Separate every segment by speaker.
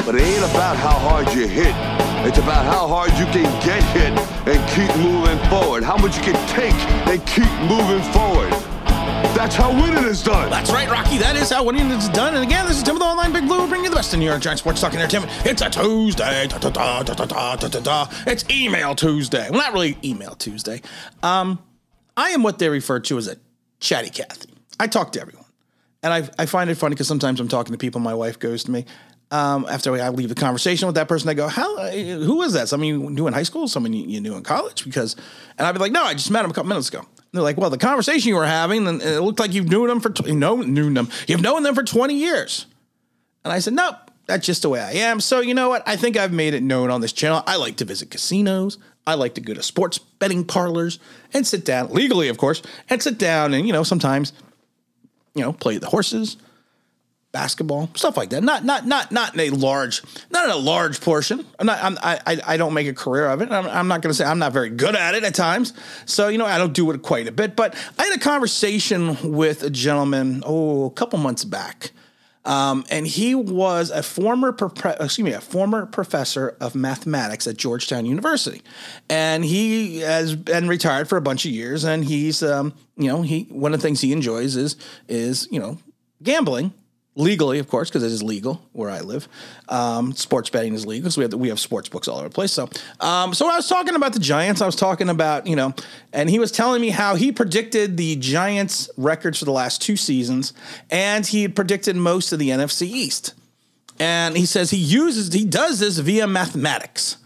Speaker 1: But it ain't about how hard you hit. It's about how hard you can get hit and keep moving forward. How much you can take and keep moving forward. That's how winning is done.
Speaker 2: That's right, Rocky. That is how winning is done. And again, this is Tim with Online Big Blue, bringing you the best in New York Giants sports talk and entertainment. It's a Tuesday. It's Email Tuesday. Well, not really Email Tuesday. I am what they refer to as a chatty Cathy. I talk to everyone. And I find it funny because sometimes I'm talking to people, my wife goes to me. After I leave the conversation with that person, I go, who is that? Someone you knew in high school? Someone you knew in college? And I'd be like, no, I just met him a couple minutes ago. They're like, well, the conversation you were having, and it looked like you've known them You've known them for 20 years. And I said, nope, that's just the way I am. So you know what? I think I've made it known on this channel. I like to visit casinos. I like to go to sports betting parlors and sit down, legally, of course, and sit down and, sometimes, play the horses, basketball, stuff like that. Not in a large portion. I don't make a career of it. I'm not going to say I'm not very good at it at times. So, I don't do it quite a bit, but I had a conversation with a gentleman, a couple months back. And he was a former professor of mathematics at Georgetown University. And he has been retired for a bunch of years. And he's, one of the things he enjoys is gambling. Legally, of course, because it is legal where I live. Sports betting is legal, so we have sports books all over the place. So I was talking about the Giants. I was talking about, and he was telling me how he predicted the Giants' records for the last 2 seasons, and he had predicted most of the NFC East. And he says he does this via mathematics.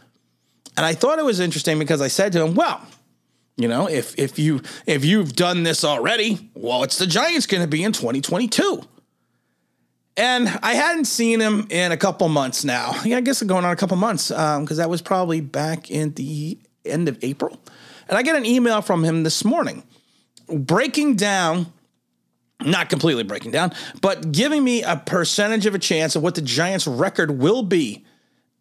Speaker 2: And I thought it was interesting because I said to him, well, if you've done this already, well, it's the Giants going to be in 2022. And I hadn't seen him in a couple months now. Yeah, I guess going on a couple months because that was probably back in the end of April. And I get an email from him this morning breaking down, not completely breaking down, but giving me a percentage of a chance of what the Giants' record will be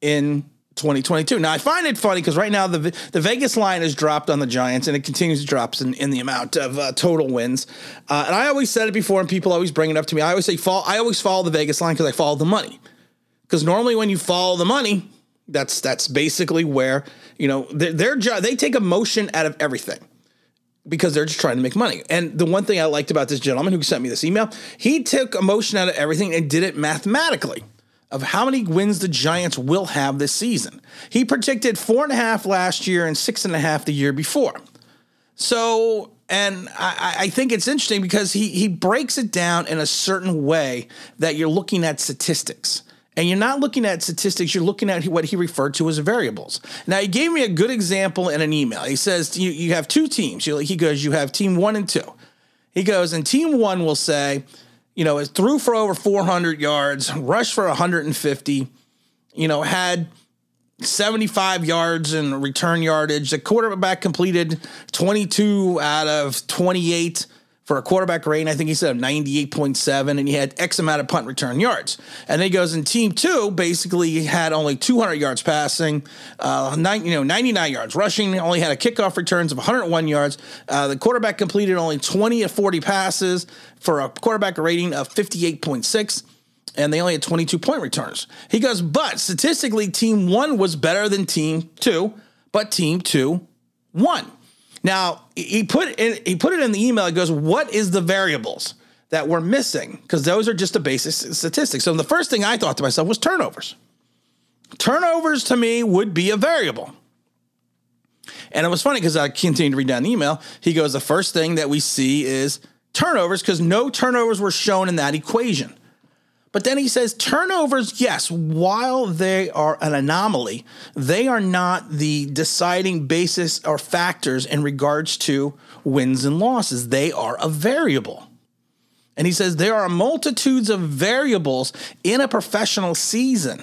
Speaker 2: in 2022. Now, I find it funny because right now the Vegas line has dropped on the Giants, and it continues to drop in the amount of total wins. And I always said it before, and people always bring it up to me. I always say I always follow the Vegas line because I follow the money. Because normally when you follow the money, that's basically where they take emotion out of everything because they're just trying to make money. And the one thing I liked about this gentleman who sent me this email, he took emotion out of everything and did it mathematically. Of how many wins the Giants will have this season. He predicted 4.5 last year and 6.5 the year before. So, and I think it's interesting because he breaks it down in a certain way that you're looking at statistics. And you're not looking at statistics, you're looking at what he referred to as variables. Now, he gave me a good example in an email. He says, you have 2 teams. He goes, you have team 1 and 2. He goes, and team 1 will say, is threw for over 400 yards, rushed for 150, had 75 yards in return yardage. The quarterback completed 22 out of 28 for a quarterback rating. I think he said 98.7, and he had X amount of punt return yards. And then he goes in team 2, basically he had only 200 yards passing, 99 yards rushing, only had a kickoff returns of 101 yards. The quarterback completed only 20 of 40 passes for a quarterback rating of 58.6. And they only had 22 point returns. He goes, but statistically, team 1 was better than team 2, but team 2 won. Now, he put it in the email. It goes, what is the variables that we're missing? Because those are just the basic statistics. So the first thing I thought to myself was turnovers. Turnovers to me would be a variable. And it was funny because I continued to read down the email. He goes, the first thing that we see is turnovers because no turnovers were shown in that equation. But then he says turnovers, yes, while they are an anomaly, they are not the deciding basis or factors in regards to wins and losses. They are a variable. And he says there are multitudes of variables in a professional season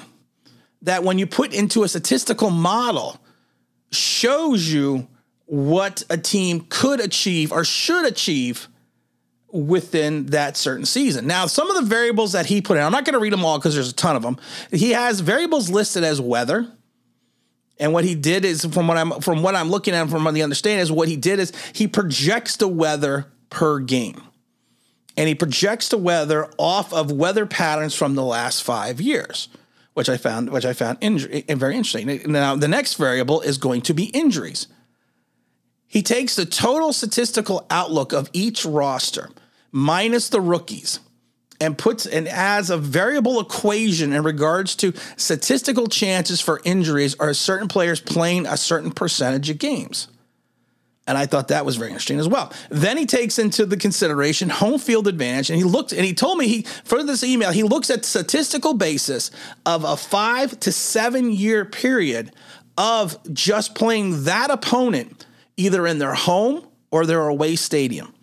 Speaker 2: that when you put into a statistical model shows you what a team could achieve or should achieve within that certain season. Now, some of the variables that he put in, I'm not going to read them all because there's a ton of them. He has variables listed as weather. And what he did is, from what I'm looking at, from the understanding is what he did is he projects the weather per game. And he projects the weather off of weather patterns from the last 5 years. which I found very interesting. Now, the next variable is going to be injuries. He takes the total statistical outlook of each roster minus the rookies and adds a variable equation in regards to statistical chances for injuries or certain players playing a certain percentage of games. And I thought that was very interesting as well. Then he takes into the consideration home field advantage, and he told me for this email, he looks at statistical basis of a 5 to 7 year period of just playing that opponent either in their home or their away stadium.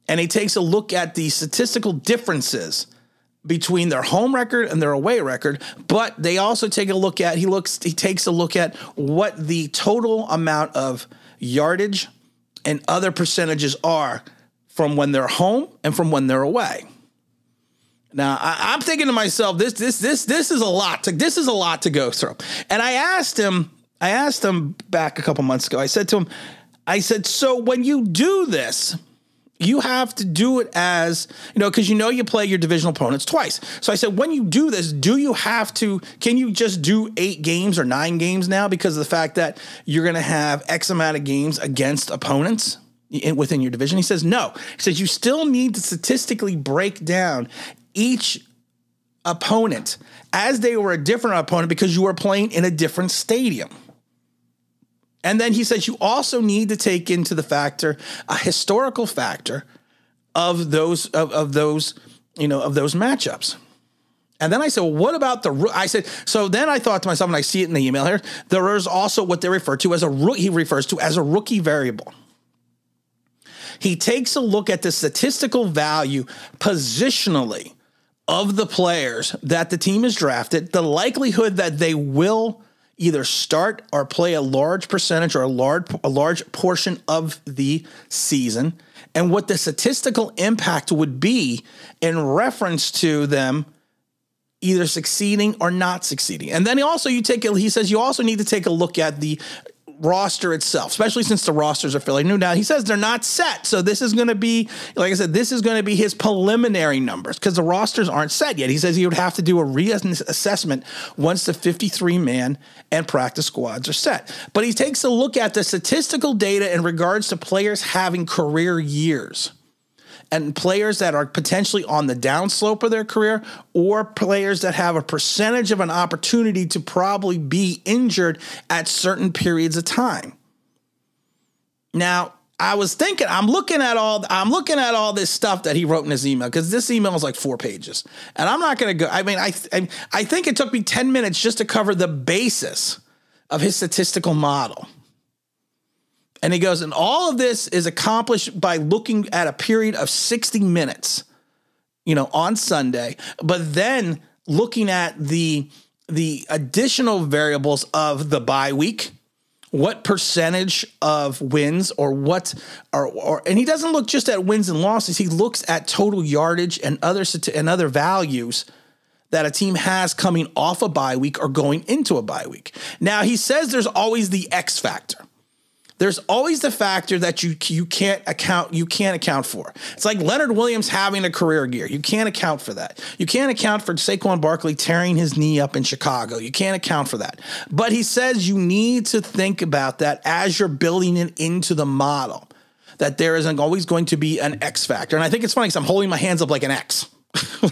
Speaker 2: And he takes a look at the statistical differences between their home record and their away record, but they also take a look at, he takes a look at what the total amount of yardage and other percentages are from when they're home and from when they're away. Now, I'm thinking to myself, this is a lot to go through. And I asked him back a couple months ago. I said to him, so when you do this, you have to do it as, because you play your divisional opponents twice. So I said, when you do this, can you just do 8 games or 9 games now because of the fact that you're going to have X amount of games against opponents within your division? He says, no. He says, you still need to statistically break down each opponent as they were a different opponent because you were playing in a different stadium. And then he says you also need to take into the factor a historical factor of those matchups. And then I said, well, what about so then I thought to myself, and I see it in the email here, there is also what they refer to as he refers to as a rookie variable. He takes a look at the statistical value positionally of the players that the team has drafted, the likelihood that they will either start or play a large percentage or a large portion of the season, and what the statistical impact would be in reference to them either succeeding or not succeeding. And then he says you also need to take a look at the roster itself, especially since the rosters are fairly new now. He says they're not set. So this is going to be, like I said, this is going to be his preliminary numbers because the rosters aren't set yet. He says he would have to do a reassessment once the 53-man and practice squads are set. But he takes a look at the statistical data in regards to players having career years and players that are potentially on the downslope of their career or players that have a percentage of an opportunity to probably be injured at certain periods of time. Now, I was thinking, I'm looking at all this stuff that he wrote in his email, because this email is like 4 pages. And I'm not going to go, I think it took me 10 minutes just to cover the basis of his statistical model. And he goes, and all of this is accomplished by looking at a period of 60 minutes, on Sunday, but then looking at the additional variables of the bye week, what percentage of wins and he doesn't look just at wins and losses. He looks at total yardage and other values that a team has coming off a bye week or going into a bye week. Now, he says there's always the X factor. There's always the factor that you can't account for. It's like Leonard Williams having a career year. You can't account for that. You can't account for Saquon Barkley tearing his knee up in Chicago. You can't account for that. But he says you need to think about that as you're building it into the model, that there isn't always going to be an X factor. And I think it's funny because I'm holding my hands up like an X.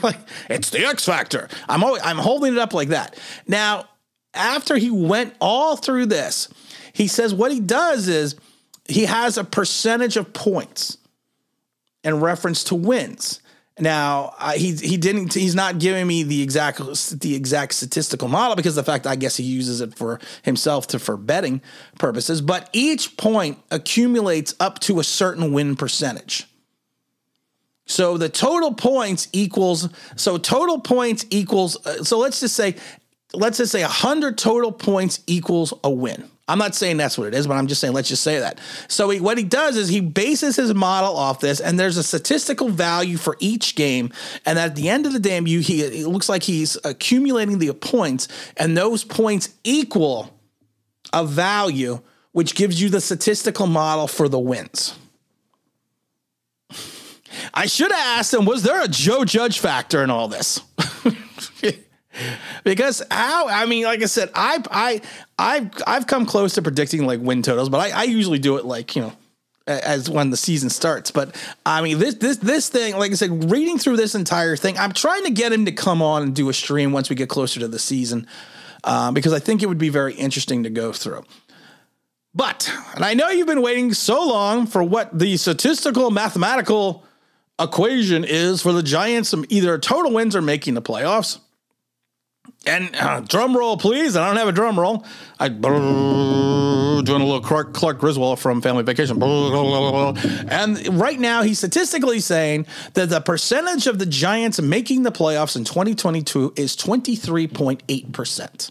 Speaker 2: Like, it's the X factor. I'm holding it up like that. Now, after he went all through this, he says what he does is he has a percentage of points in reference to wins. Now, he's not giving me the exact statistical model because of the fact I guess he uses it for himself for betting purposes, but each point accumulates up to a certain win percentage. So the total points equals, so let's just say 100 total points equals a win. I'm not saying that's what it is, but I'm just saying, let's just say that. So what he does is he bases his model off this, and there's a statistical value for each game. And at the end of the day, it looks like he's accumulating the points, and those points equal a value, which gives you the statistical model for the wins. I should have asked him, was there a Joe Judge factor in all this? Because I mean, like I said, I've come close to predicting like win totals, but I usually do it like, you know, as when the season starts. But I mean, this thing, like I said, reading through this entire thing, I'm trying to get him to come on and do a stream once we get closer to the season, because I think it would be very interesting to go through. But, and I know you've been waiting so long for what the statistical mathematical equation is for the Giants, either total wins or making the playoffs. And drum roll, please. I don't have a drum roll. Doing a little Clark Griswold from Family Vacation. And right now, he's statistically saying that the percentage of the Giants making the playoffs in 2022 is 23.8%.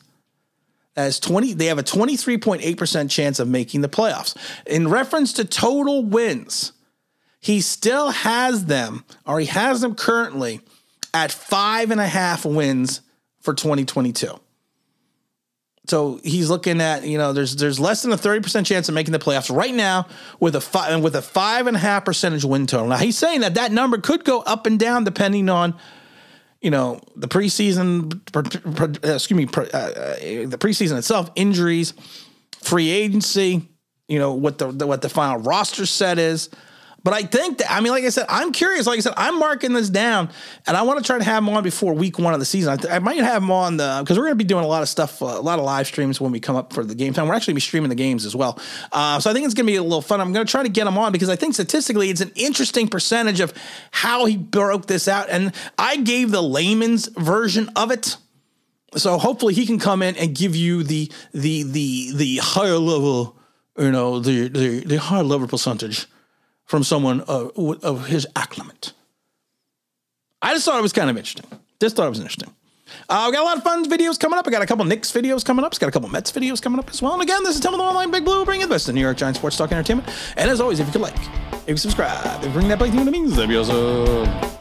Speaker 2: As 20, they have a 23.8% chance of making the playoffs. In reference to total wins, he still has them, or he has them currently at 5.5 wins for 2022. So he's looking at, you know, there's less than a 30% chance of making the playoffs right now with a 5.5% win total. Now he's saying that number could go up and down depending on, you know, the preseason, the preseason itself, injuries, free agency, you know, what the final roster set is. But I think that, I mean, like I said, I'm curious. Like I said, I'm marking this down, and I want to try to have him on before week 1 of the season. I might have him on because we're going to be doing a lot of stuff, a lot of live streams when we come up for the game time. We're actually going to be streaming the games as well. So I think it's going to be a little fun. I'm going to try to get him on because I think statistically it's an interesting percentage of how he broke this out. And I gave the layman's version of it. So hopefully he can come in and give you the higher level, you know, the higher level percentage from someone of his acclimate. I just thought it was kind of interesting. Just thought it was interesting. We got a lot of fun videos coming up. I got a couple Knicks videos coming up. Got a couple Mets videos coming up as well. And again, this is Tim with the Online Big Blue, bringing the best of New York Giants sports talk entertainment. And as always, if you could like, if you subscribe, if you bring that blank thing to me, that'd be awesome.